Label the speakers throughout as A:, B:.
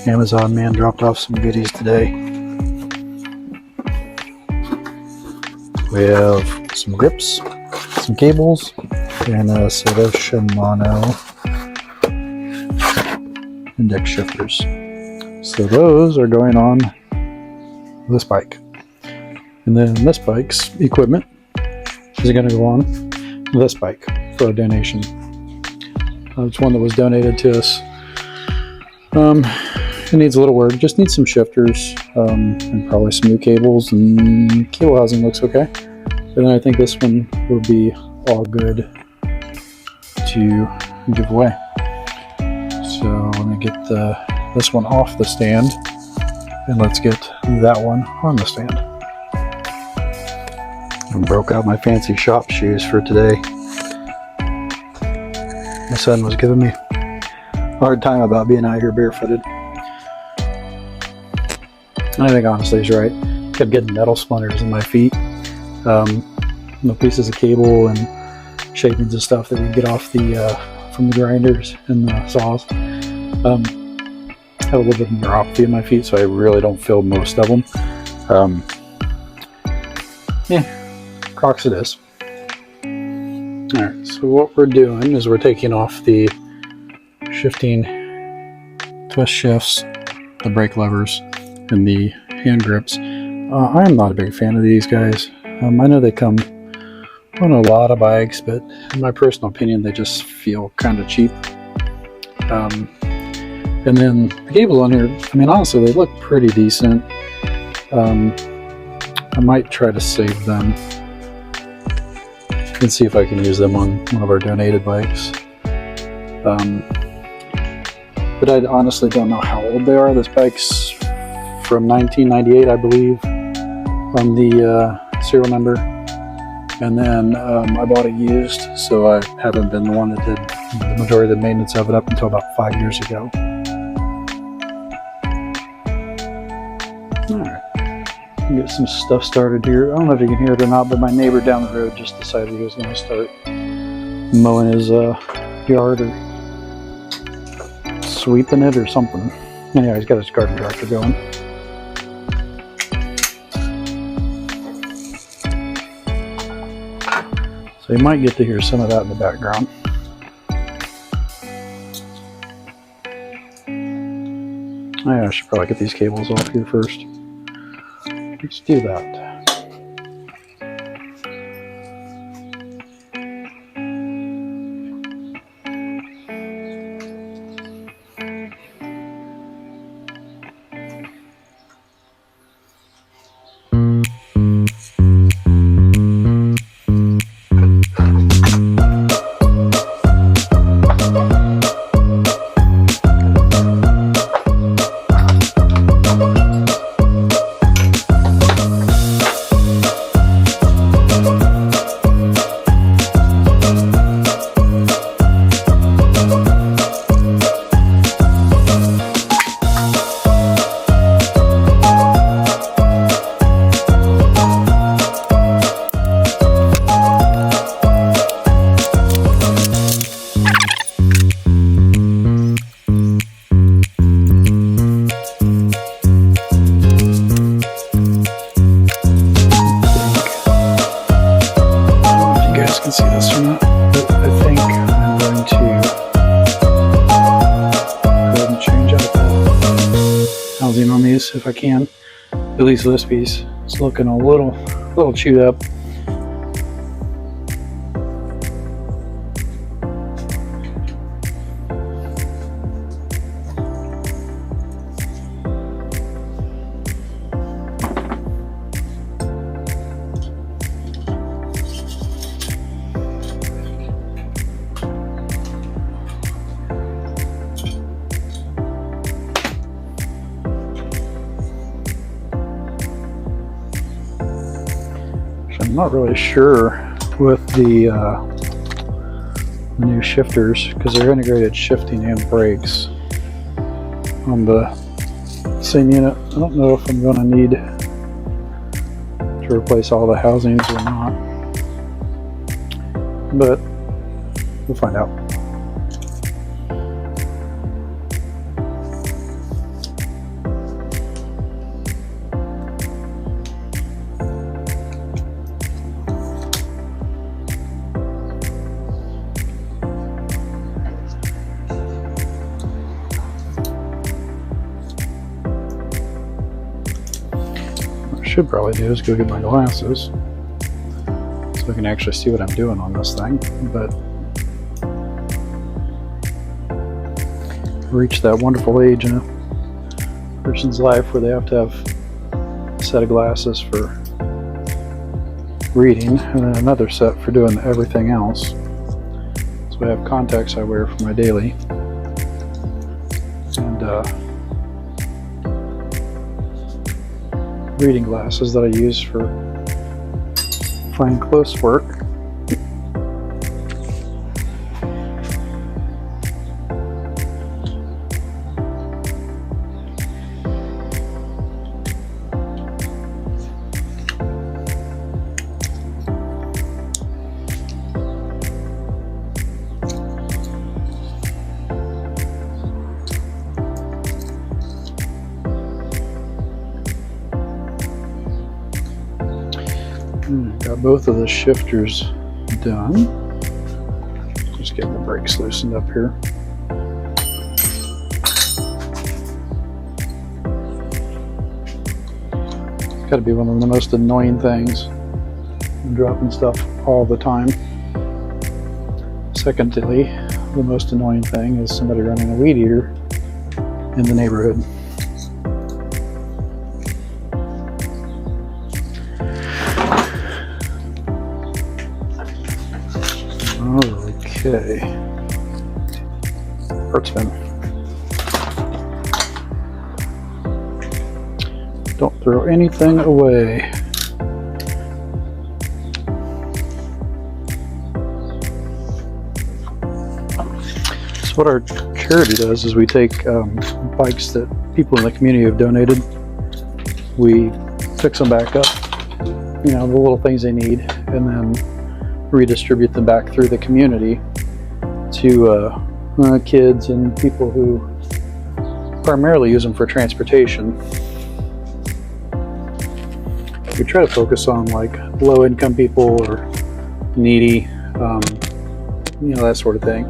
A: Amazon man dropped off some goodies today. We have some grips, some cables, and a set of Shimano index shifters. So those are going on this bike. And then this bike's equipment is going to go on this bike for a donation. It's one that was donated to us. It needs a little work, just needs some shifters, and probably some new cables, and cable housing looks okay. And then I think this one will be all good to give away. So let me get this one off the stand, and let's get that one on the stand. I broke out my fancy shop shoes for today. My son was giving me a hard time about being out here barefooted. And I think honestly he's right. Kept getting metal splinters in my feet. Pieces of cable and shapings and stuff that we get off from the grinders and the saws. Have a little bit of neuropathy in my feet, so I really don't feel most of them. Crocs it is. Alright, so what we're doing is we're taking off the shifting twist shifts, the brake levers, and the hand grips. I am not a big fan of these guys. I know they come on a lot of bikes, but in my personal opinion, they just feel kind of cheap. And then the cables on here, I mean, honestly, they look pretty decent. I might try to save them and see if I can use them on one of our donated bikes. But I honestly don't know how old they are. This bike's from 1998, I believe, on the serial number. And then I bought it used, so I haven't been the one that did the majority of the maintenance of it up until about 5 years ago. Alright, get some stuff started here. I don't know if you can hear it or not, but my neighbor down the road just decided he was going to start mowing his yard or sweeping it or something. Anyway, he's got his garden tractor going. So you might get to hear some of that in the background. I should probably get these cables off here first. Let's do that. See this or not, but I think I'm going to go ahead and change out the housing on these if I can. At least this piece is looking a little chewed up. I'm not really sure with the new shifters because they're integrated shifting and brakes on the same unit. I don't know if I'm going to need to replace all the housings or not, but we'll find out. should probably do is go get my glasses so I can actually see what I'm doing on this thing. But I've reached that wonderful age in a person's life where they have to have a set of glasses for reading and then another set for doing everything else. So I have contacts I wear for my daily, and reading glasses that I use for fine close work. Got both of the shifters done. Just getting the brakes loosened up here. It's got to be one of the most annoying things. I'm dropping stuff all the time. Secondly, the most annoying thing is somebody running a weed eater in the neighborhood. Okay. Parts bin. Don't throw anything away. So what our charity does is we take bikes that people in the community have donated. We fix them back up, you know, the little things they need, and then redistribute them back through the community to kids and people who primarily use them for transportation. We try to focus on like low-income people or needy, you know, that sort of thing.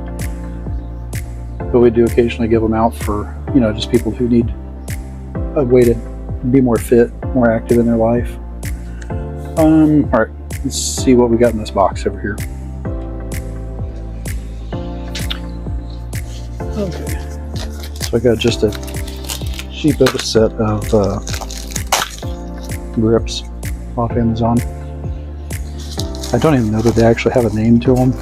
A: But we do occasionally give them out for, you know, just people who need a way to be more fit, more active in their life. All right. Let's see what we got in this box over here. Okay, so I got just a cheap little set of grips off Amazon. I don't even know that they actually have a name to them.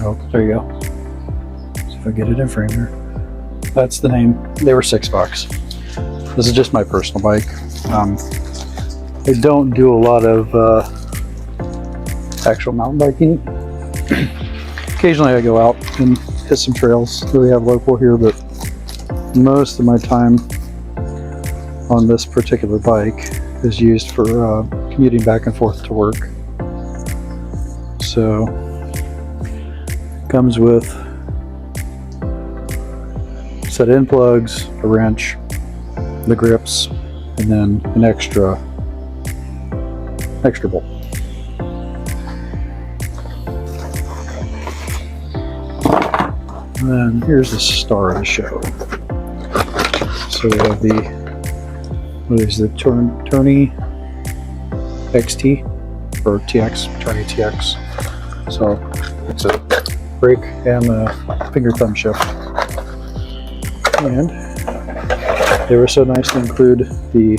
A: Oh, there you go. See if I get it in frame here. That's the name. They were $6. This is just my personal bike. I don't do a lot of actual mountain biking. Occasionally I go out and hit some trails that we have local here, but most of my time on this particular bike is used for commuting back and forth to work. So it comes with a set of end plugs, a wrench, the grips, and then an extra bolt. And then here's the star of the show. So we have the, what is the Tourney XT or TX, Tourney TX. So it's a brake and a finger thumb shift. And they were so nice to include the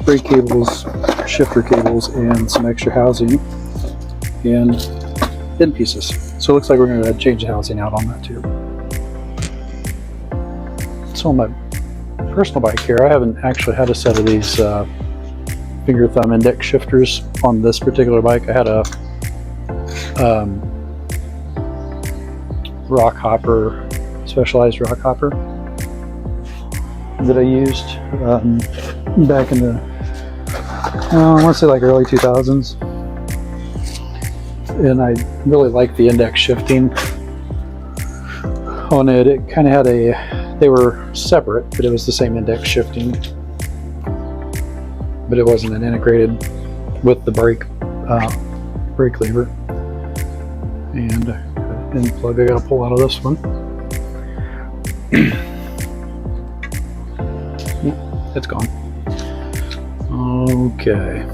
A: brake cables, shifter cables, and some extra housing and end pieces. So it looks like we're going to change the housing out on that too. So on my personal bike here, I haven't actually had a set of these finger thumb index shifters on this particular bike. I had a rock hopper, specialized rock hopper that I used back in the, I want to say like early 2000s. And I really liked the index shifting on it. It kind of had they were separate, but it was the same index shifting. But it wasn't an integrated with the brake lever. And end plug I gotta pull out of this one. it's gone. Okay.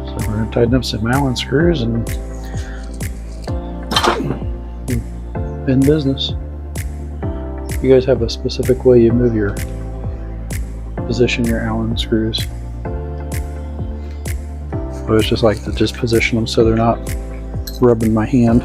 A: So we're going to tighten up some Allen screws and in business. You guys have a specific way you move your position your Allen screws? I always just like to just position them so they're not rubbing my hand.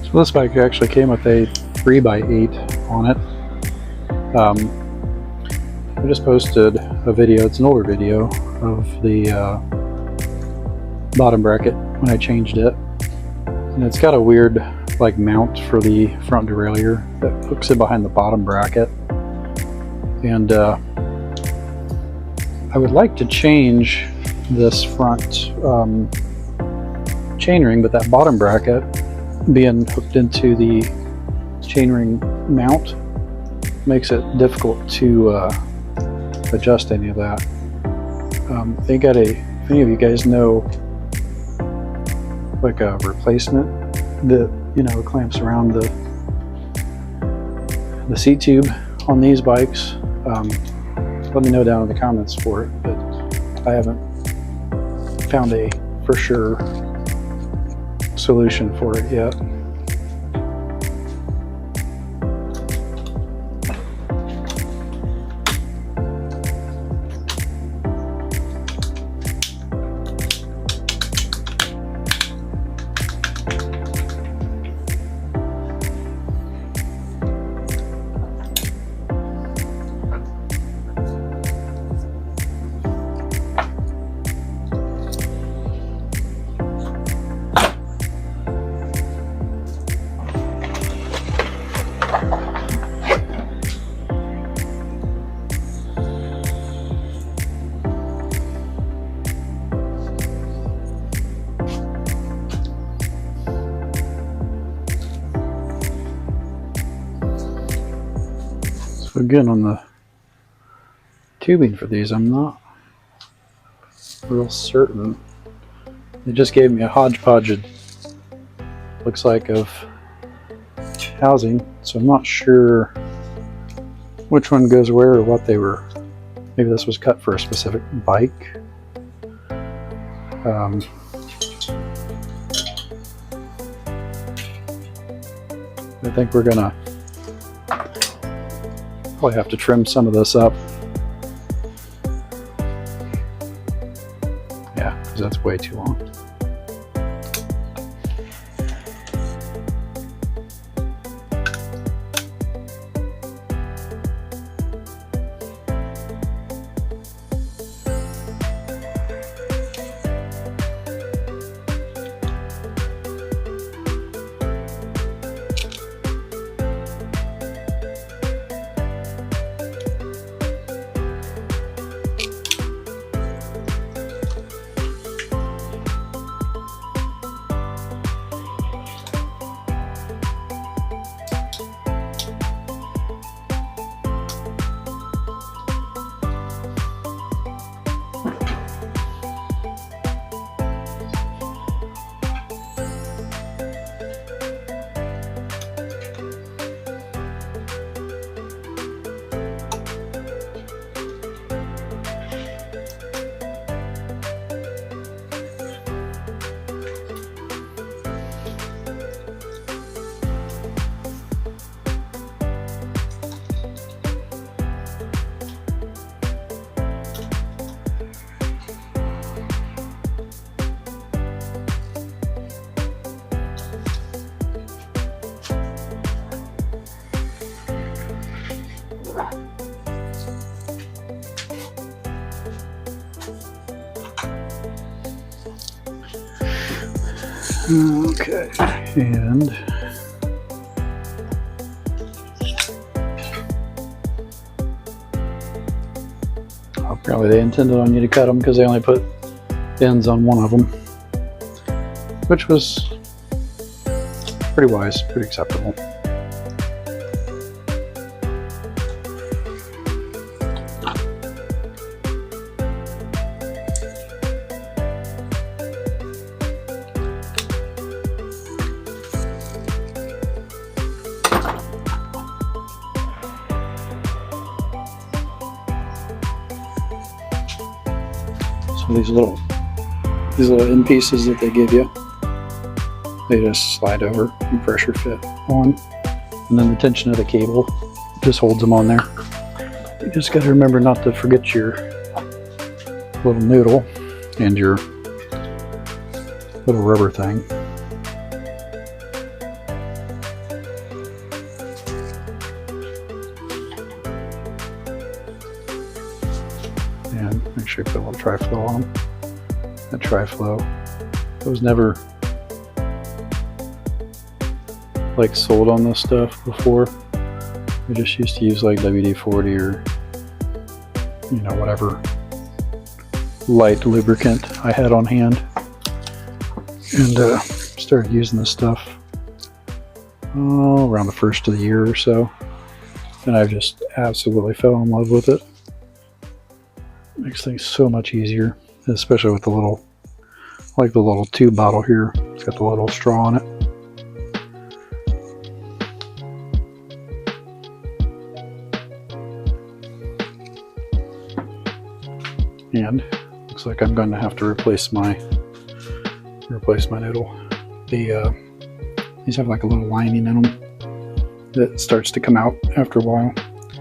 A: So this bike actually came with a 3x8 on it. I just posted a video, it's an older video, of the bottom bracket when I changed it. And it's got a weird like mount for the front derailleur that hooks it behind the bottom bracket. And I would like to change this front chainring, but that bottom bracket being hooked into the chainring mount makes it difficult to adjust any of that. They got if any of you guys know like a replacement that clamps around the seat tube on these bikes, let me know down in the comments for it, but I haven't found a for sure solution for it yet. So again, on the tubing for these, I'm not real certain. They just gave me a hodgepodge, it looks like, of housing, so I'm not sure which one goes where or what they were. Maybe this was cut for a specific bike. I think we're gonna probably have to trim some of this up. Yeah, because that's way too long. Okay, and probably they intended on you to cut them because they only put ends on one of them, which was pretty wise, pretty acceptable. So these little end pieces that they give you, they just slide over and pressure fit on, and then the tension of the cable just holds them on there. You just got to remember not to forget your little noodle and your little rubber thing. And make sure you put a little tri-flow on them. That tri-flow, it was never like sold on this stuff before. We just used to use like WD-40 or whatever light lubricant I had on hand, and started using this stuff around the first of the year or so, and I just absolutely fell in love with it. Makes things so much easier, especially with the little tube bottle here. It's got the little straw on it. And looks like I'm going to have to replace my noodle. These have like a little lining in them that starts to come out after a while,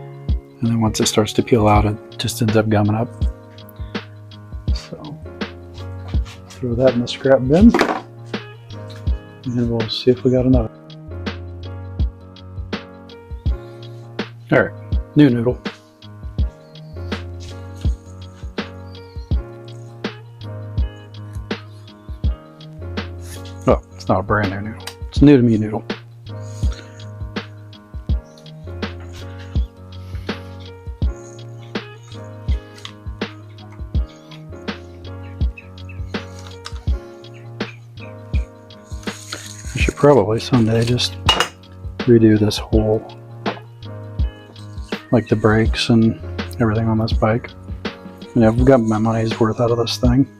A: and then once it starts to peel out, it just ends up gumming up. So throw that in the scrap bin, and we'll see if we got another. All right, new noodle. Oh, it's not a brand new noodle. It's new to me noodle. I should probably someday just redo this whole, like the brakes and everything on this bike. And I've got my money's worth out of this thing.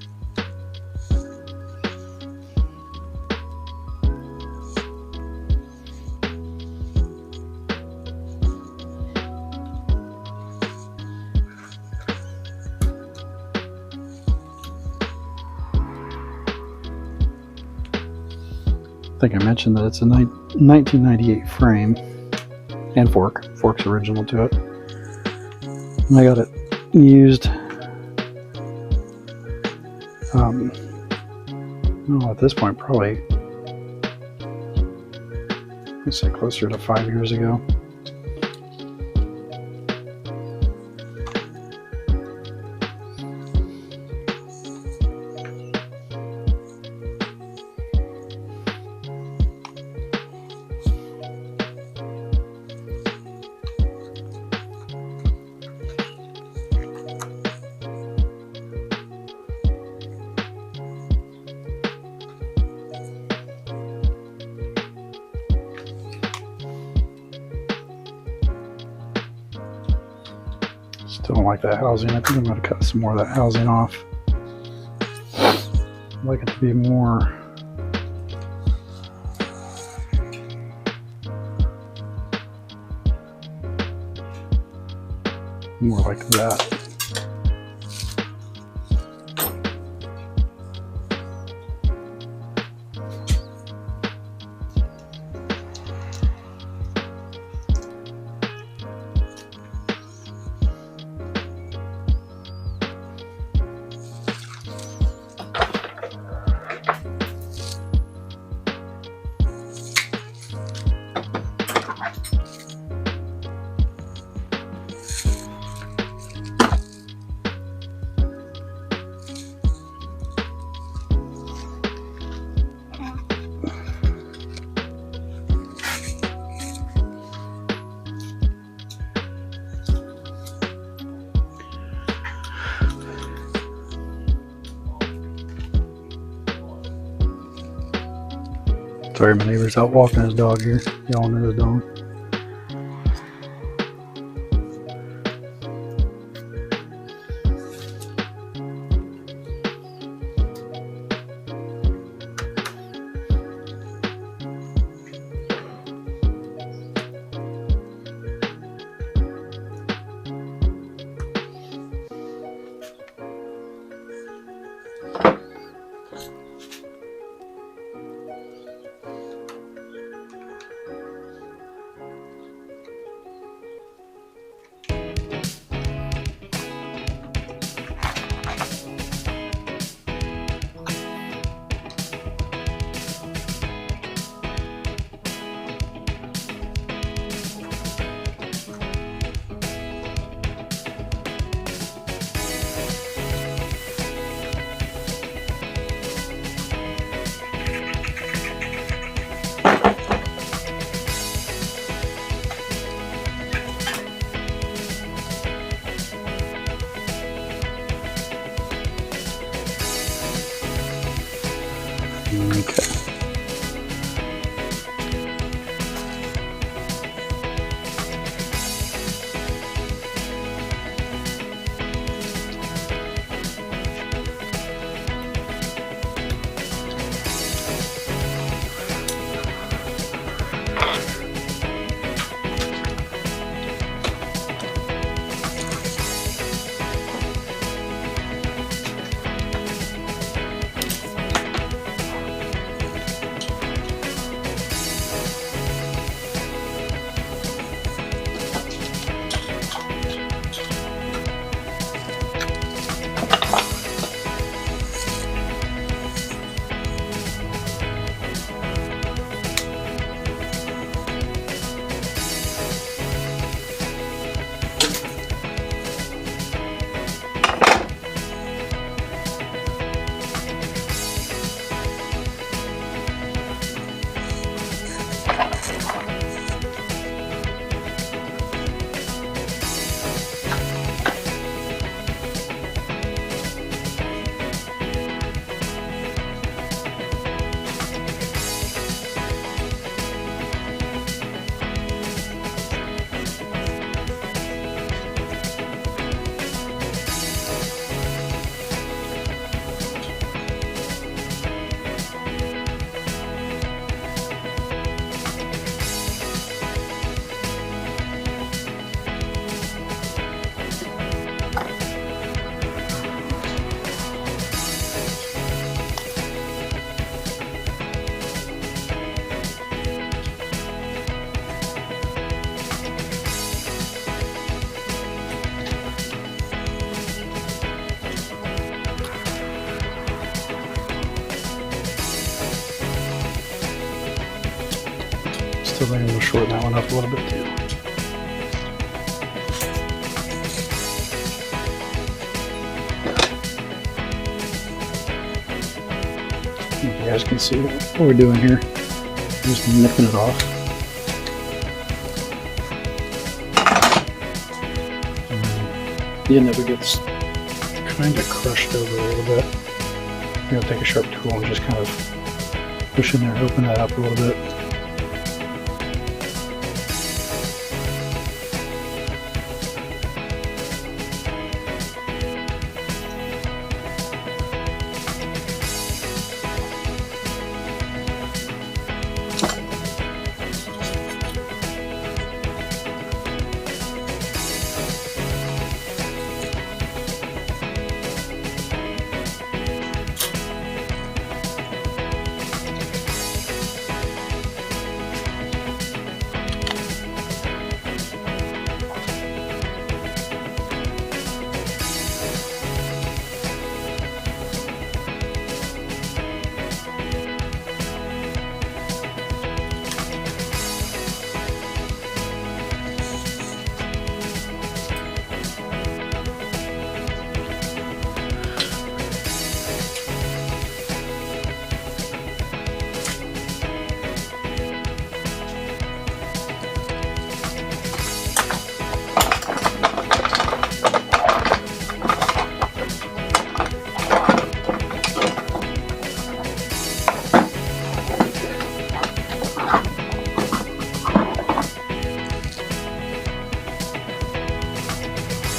A: I think I mentioned that it's a 1998 frame and fork. Fork's original to it. And I got it used, at this point probably, I'd say closer to 5 years ago. Still don't like that housing. I think I'm going to cut some more of that housing off. I'd like it to be more like that. Sorry, my neighbor's out walking his dog here, yelling at his dog. Okay. Still think I'm going to shorten that one up a little bit too. You guys can see what we're doing here. Just nipping it off. The end of it gets kind of crushed over a little bit. I'm going to take a sharp tool and just kind of push in there and open that up a little bit.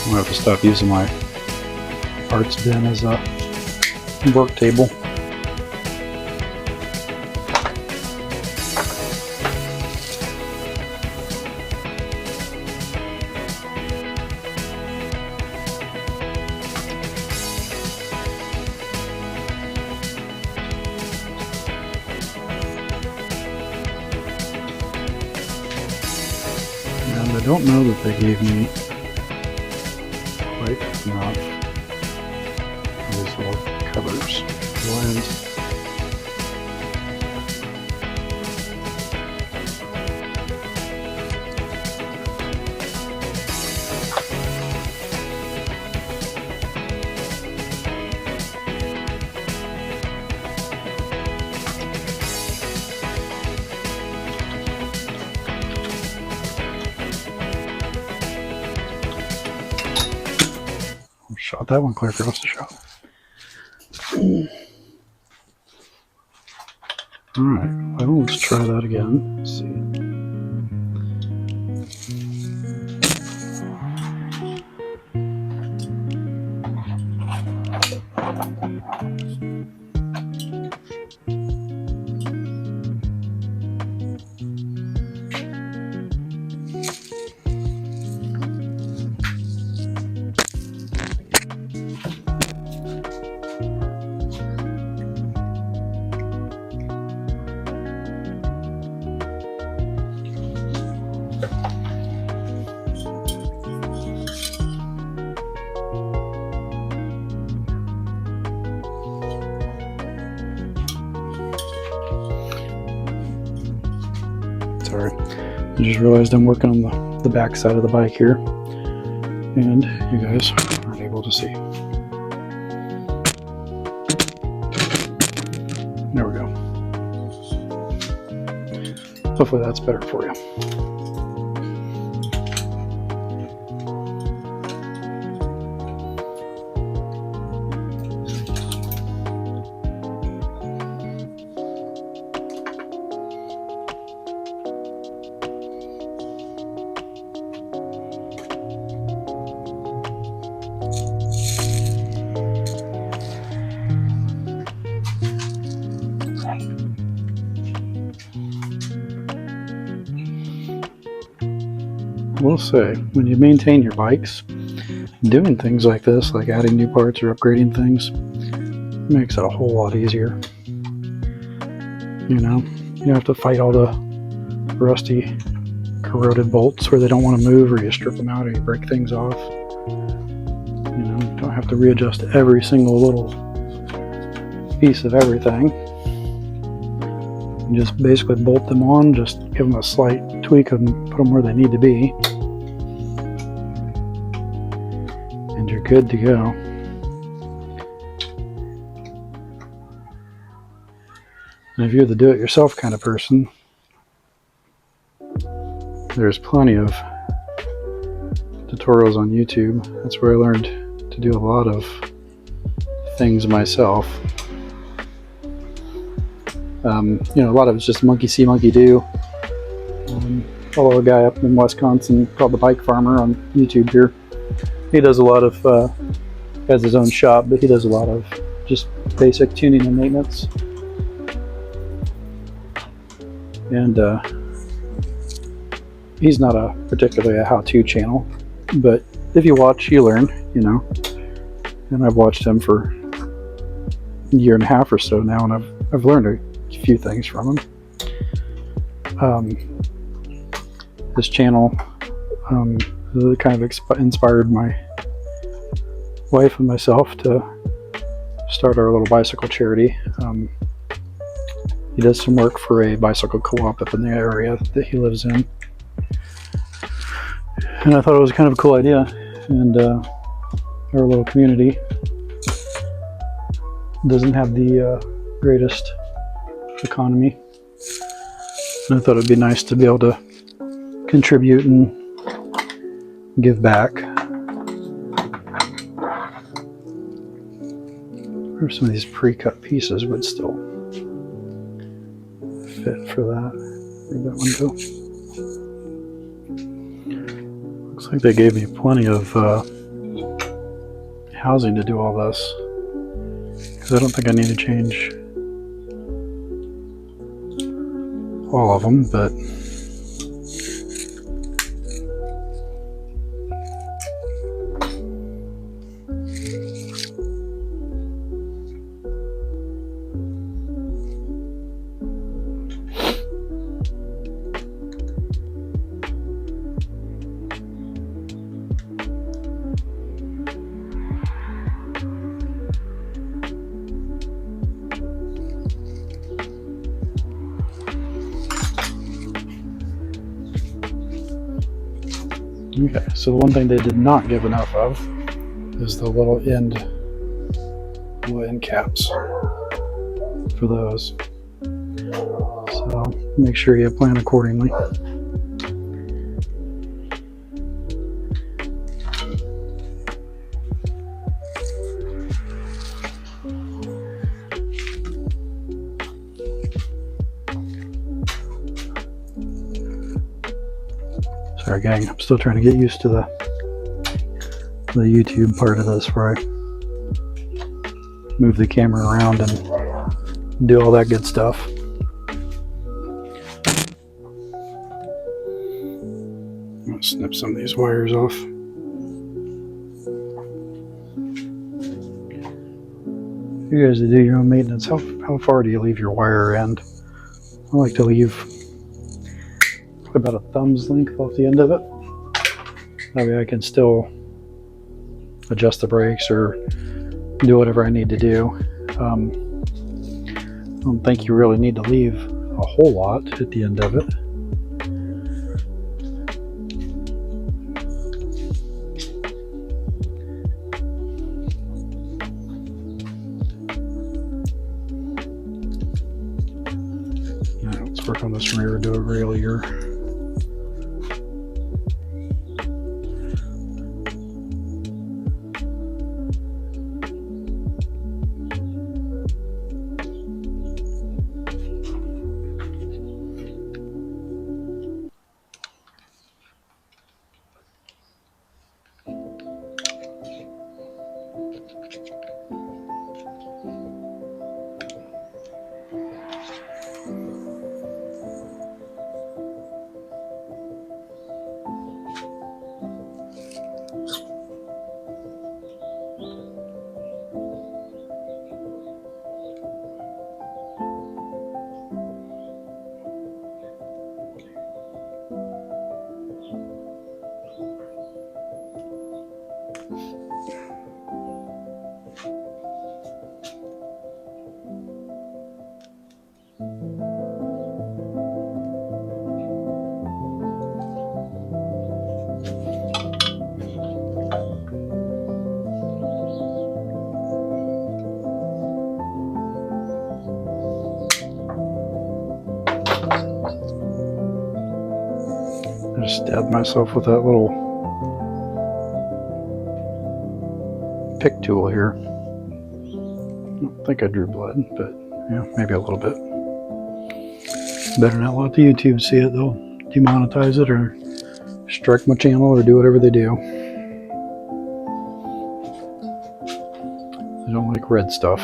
A: I'm gonna have to stop using my parts bin as a work table. And I don't know that they gave me quite enough of these little covers. Lens. Shot that one clear across the shop. Alright, well, let's try that again. Let's see. Sorry, I just realized I'm working on the back side of the bike here, and you guys aren't able to see. There we go. Hopefully that's better for you. We'll say, when you maintain your bikes, doing things like this, like adding new parts or upgrading things, makes it a whole lot easier. You know, you don't have to fight all the rusty, corroded bolts where they don't want to move, or you strip them out or you break things off. You know, you don't have to readjust every single little piece of everything. You just basically bolt them on, just give them a slight tweak and put them where they need to be, and you're good to go. And if you're the do-it-yourself kind of person, there's plenty of tutorials on YouTube. That's where I learned to do a lot of things myself. You know, a lot of it's just monkey see, monkey do. Follow a guy up in Wisconsin called the Bike Farmer on YouTube here. He does a lot of, has his own shop, but he does a lot of just basic tuning and maintenance. And he's not a particularly a how-to channel, but if you watch, you learn, you know. And I've watched him for a year and a half or so now, and I've learned a few things from him. This channel really kind of inspired my wife and myself to start our little bicycle charity. He does some work for a bicycle co-op up in the area that he lives in, and I thought it was kind of a cool idea. And our little community doesn't have the greatest economy, and I thought it'd be nice to be able to contribute and give back. Or some of these pre-cut pieces would still fit for that. Where'd that one go? Looks like they gave me plenty of housing to do all this, because I don't think I need to change all of them, but okay, so the one thing they did not give enough of is the little end caps for those. So make sure you plan accordingly. Sorry gang, I'm still trying to get used to the YouTube part of this where I move the camera around and do all that good stuff. I'm gonna snip some of these wires off. You guys that do your own maintenance, how far do you leave your wire end? I like to leave about a thumb's length off the end of it. That way I can still adjust the brakes or do whatever I need to do. I don't think you really need to leave a whole lot at the end of it. Alright, let's work on this rear, do a rail here. I just stabbed myself with that little pick tool here. I don't think I drew blood, but yeah, maybe a little bit. Better not let the YouTube see it. They'll demonetize it or strike my channel or do whatever they do. I don't like red stuff.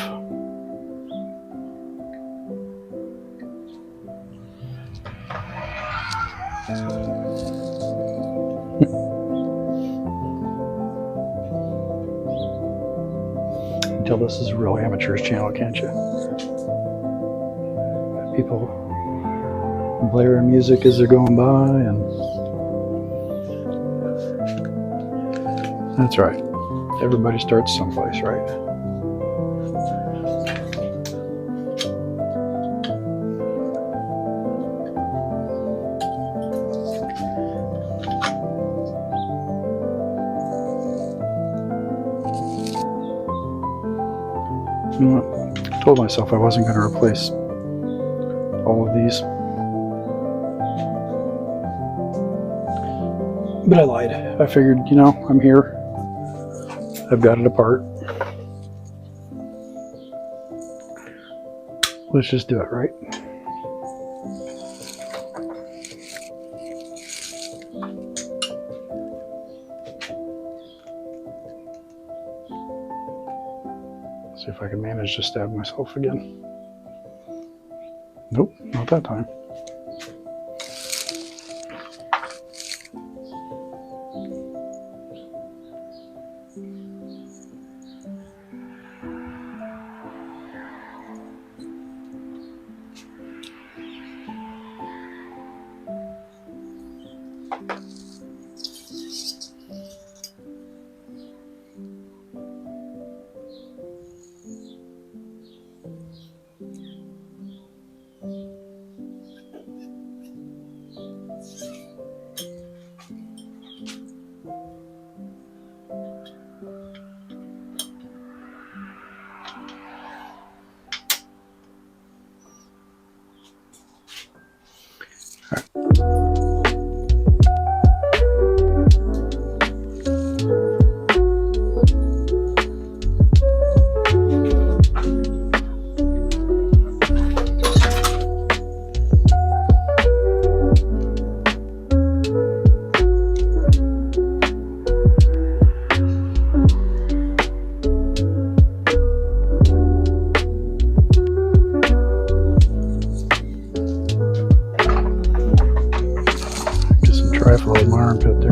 A: Tell this is a real amateur's channel, can't you? People blaring music as they're going by, and that's right. Everybody starts someplace, right? You know what? I told myself I wasn't going to replace all of these, but I lied. I figured, you know, I'm here. I've got it apart. Let's just do it, right? See if I can manage to stab myself again. Nope, not that time. Trifle in my armpit there.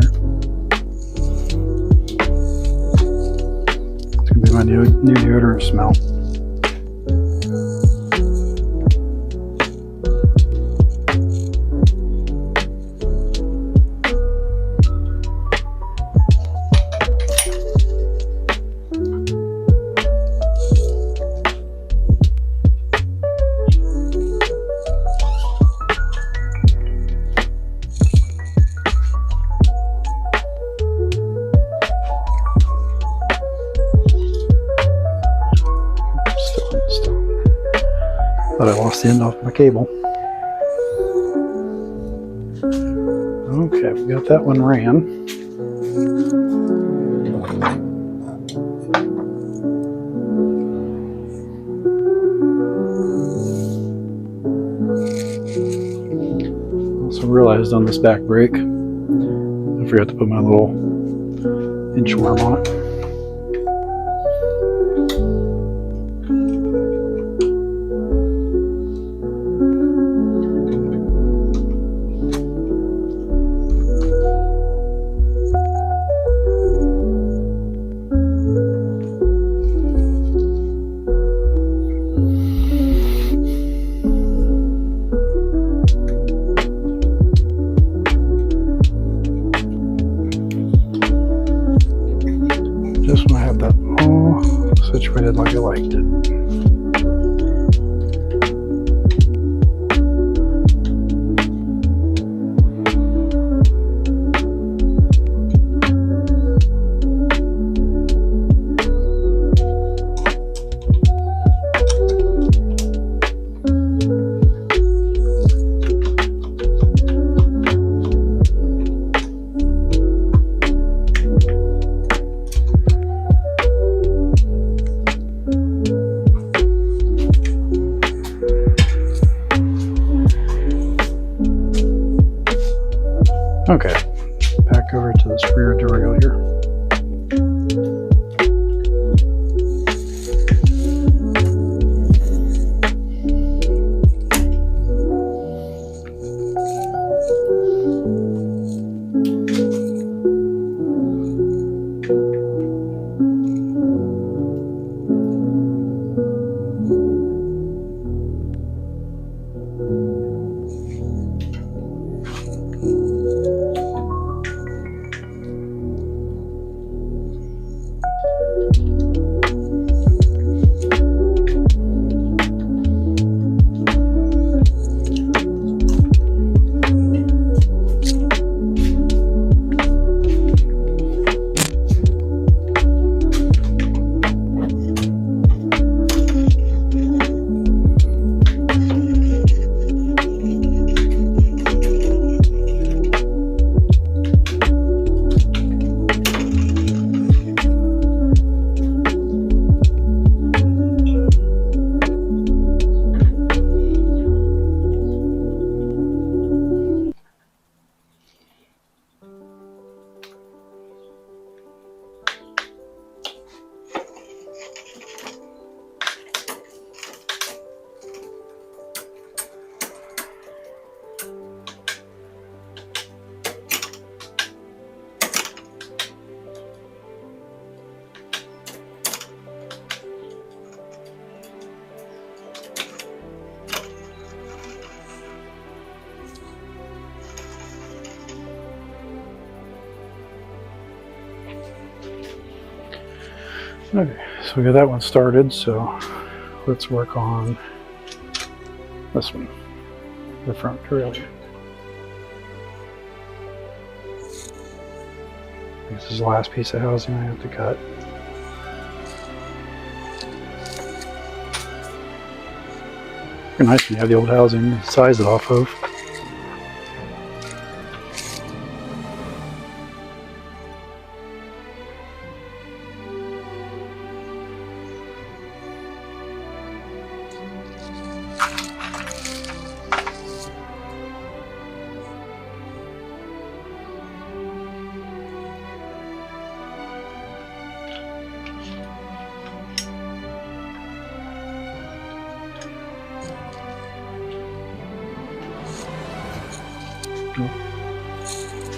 A: It's gonna be my new deodorant smell. But I lost the end off my cable. Okay, we got that one ran. Also realized on this back brake, I forgot to put my little inchworm on it. Just when I had that all situated like I liked it. Okay, back over to this rear derailleur. Okay, so we got that one started, so let's work on this one, the front derailleur. This is the last piece of housing I have to cut. Pretty nice when you have the old housing to size it off of.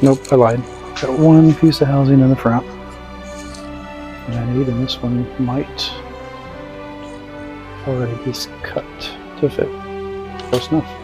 A: Nope, I lied. Got one piece of housing in the front. And I need, and this one might already be cut to fit. Close enough.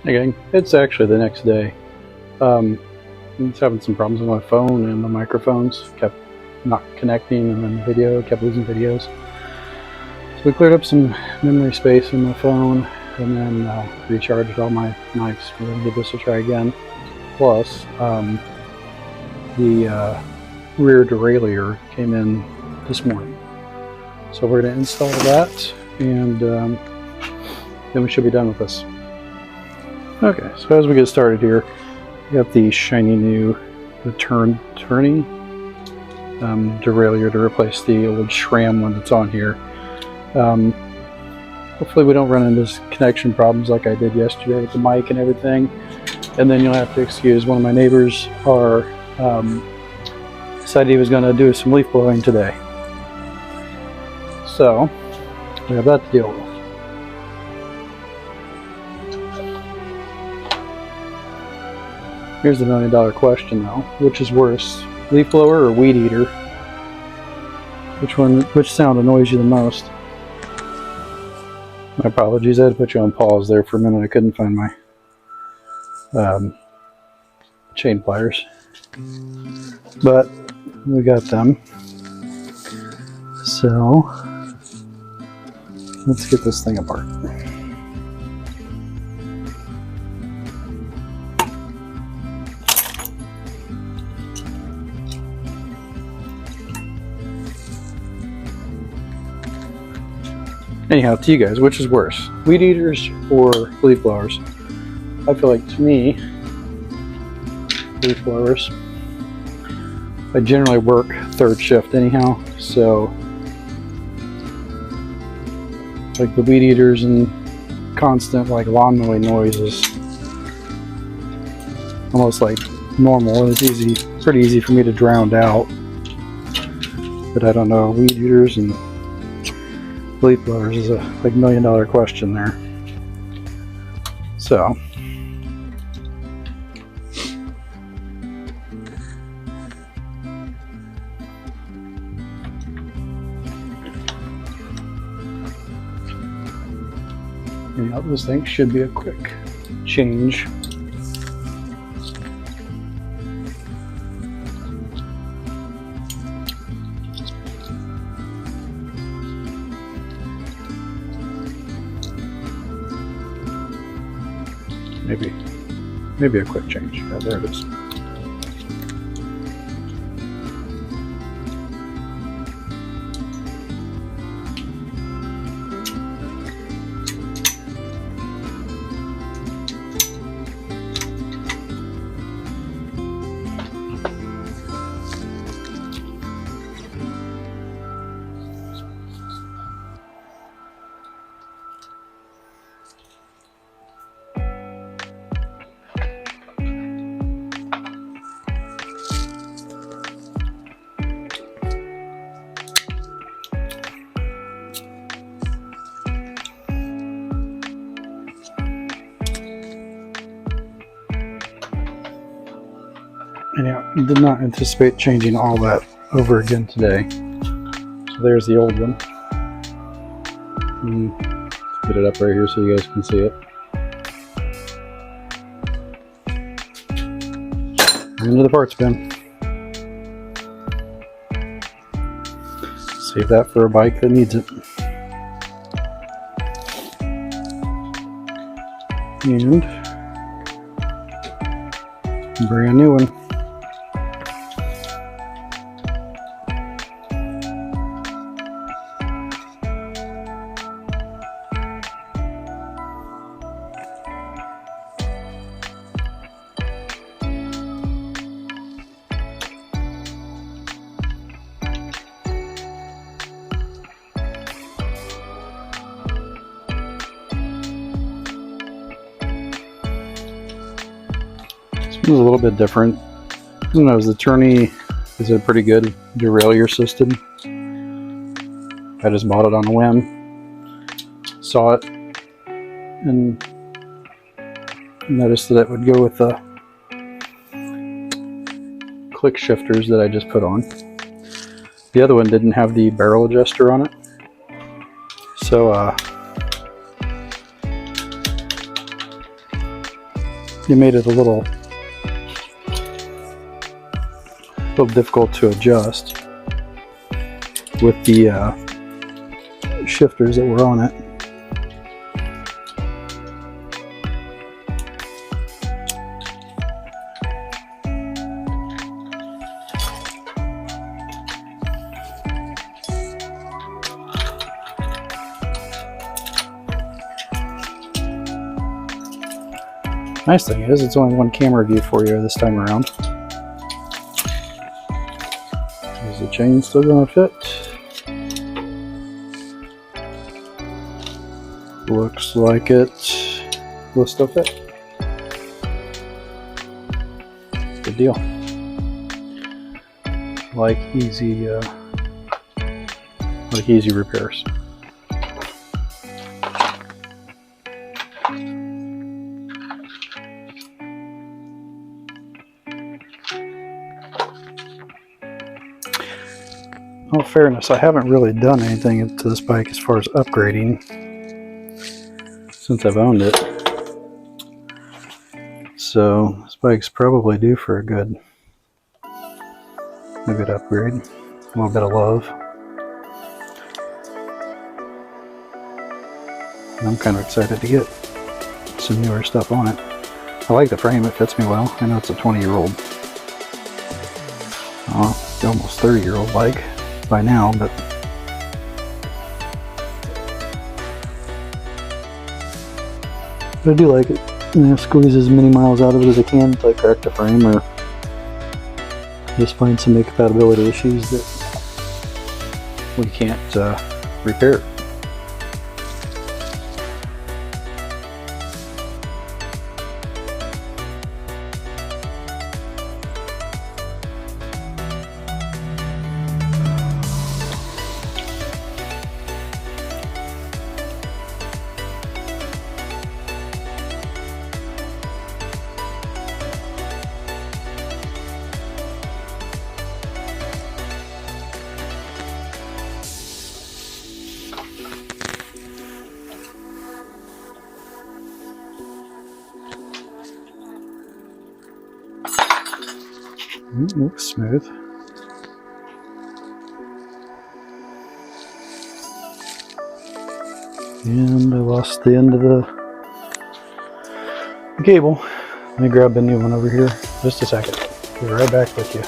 A: Again, it's actually the next day. I was having some problems with my phone, and the microphones kept not connecting, and then video kept losing videos. So we cleared up some memory space in my phone, and then recharged all my knives. We're going to give this a try again. Plus, the rear derailleur came in this morning. So we're going to install that, and then we should be done with this. Okay, so as we get started here, we have the shiny new turning derailleur to replace the old SRAM one that's on here. Hopefully we don't run into connection problems like I did yesterday with the mic and everything. And then you'll have to excuse one of my neighbors decided he was going to do some leaf blowing today. So we have that to deal with. Here's the $1 million question though. Which is worse, leaf blower or weed eater? Which sound annoys you the most? My apologies, I had to put you on pause there for a minute. I couldn't find my chain pliers. But we got them. So let's get this thing apart. Anyhow, to you guys, which is worse, weed eaters or leaf blowers? I feel like, to me, leaf blowers. I generally work third shift anyhow, so like the weed eaters and constant like lawn mowing noise is almost like normal. It's easy, pretty easy for me to drown out. But I don't know, weed eaters and leaf blowers is a like $1 million question there. So anyhow, this thing should be a quick change. Maybe a quick change. Yeah, there it is. Anyhow, did not anticipate changing all that over again today. So there's the old one. Get it up right here so you guys can see it. Into the parts bin. Save that for a bike that needs it. And brand new one. This is a little bit different. I don't know, is the Tourney, is it pretty good derailleur system? I just bought it on a whim. Saw it and noticed that it would go with the click shifters that I just put on. The other one didn't have the barrel adjuster on it. So it made it a little difficult to adjust with the shifters that were on it. Nice thing is, it's only one camera view for you this time around. Is the chain still going to fit? Looks like it will still fit. Good deal. Like easy repairs. In all fairness, I haven't really done anything to this bike as far as upgrading since I've owned it. So this bike's probably due for a good upgrade. A little bit of love. And I'm kind of excited to get some newer stuff on it. I like the frame, it fits me well. I know it's a 20-year-old, almost 30-year-old bike by now, but But I do like it. Squeeze as many miles out of it as I can until I crack the frame or just find some incompatibility issues that we can't repair. Looks smooth. And I lost the end of the cable. Let me grab the new one over here. Just a second. Be right back with you.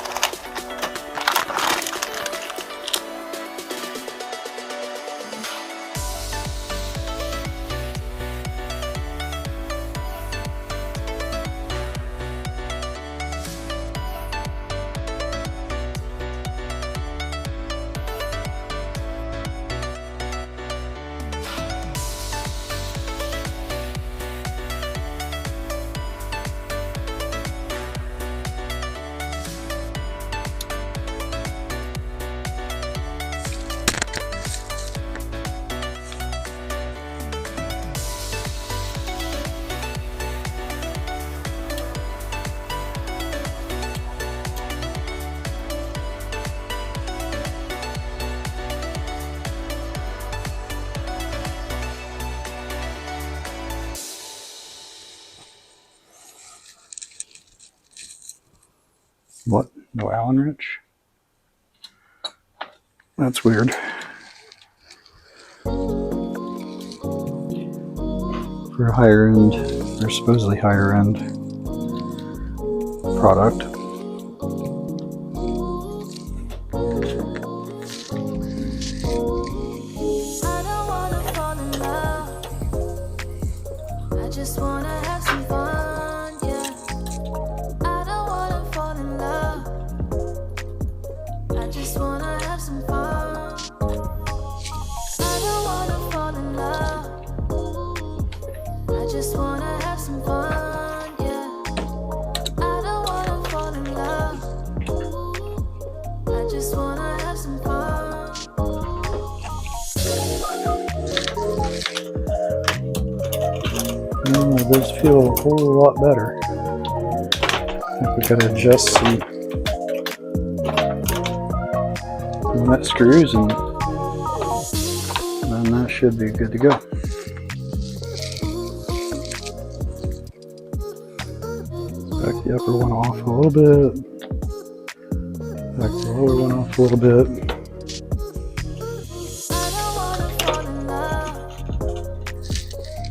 A: What? No Allen wrench? That's weird. For a higher end, or supposedly higher end product.
B: I don't wanna fall in love. I just wanna have some fun, yeah. I don't wanna fall in love. I just wanna have some fun. I don't wanna fall in love. I just wanna have some fun, yeah. I don't wanna fall in love. I just wanna have some fun.
A: It does feel a whole lot better. I think we gotta adjust some nut screws and then that should be good to go. Back the upper one off a little bit. Back the lower one off a little bit.
B: I don't wanna fall in love.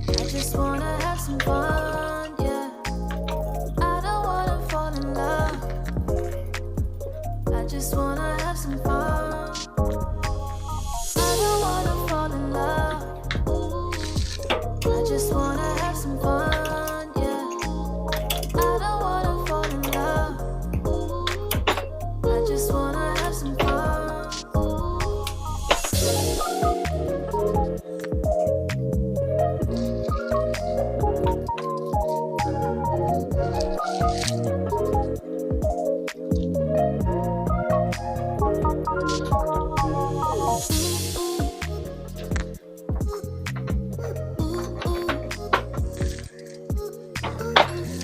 B: I just wanna have some fun, yeah. I don't wanna fall in love. I just wanna have some fun. I don't wanna fall in love. I just wanna have some fun, yeah. I don't wanna fall in love. I just wanna have some fun.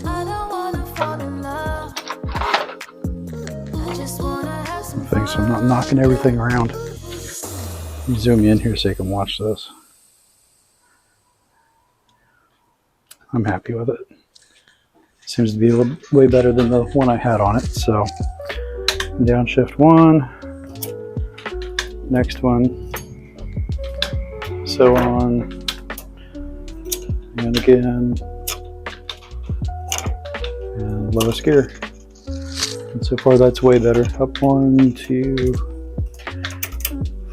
B: I don't wanna fall in love. I just wanna have some
A: Thing, so I'm not knocking everything around. Let me zoom in here so you can watch this. I'm happy with it. Seems to be a little way better than the one I had on it. So downshift one, next one, so on, and again, and lowest gear. And so far that's way better. Up 1, 2,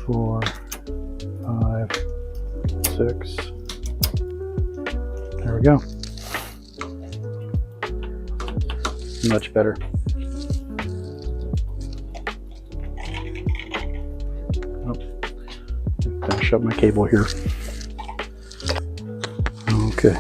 A: 4, 5, 6. There we go. Much better. Oh, finish up my cable here. Okay.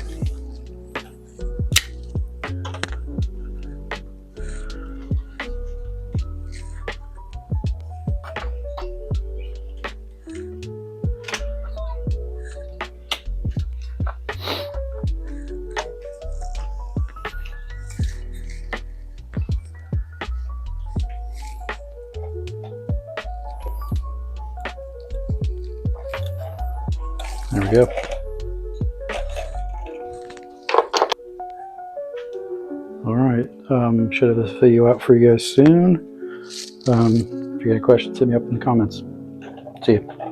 A: There we go. All right. Should have this video out for you guys soon. If you got any questions, hit me up in the comments. See you.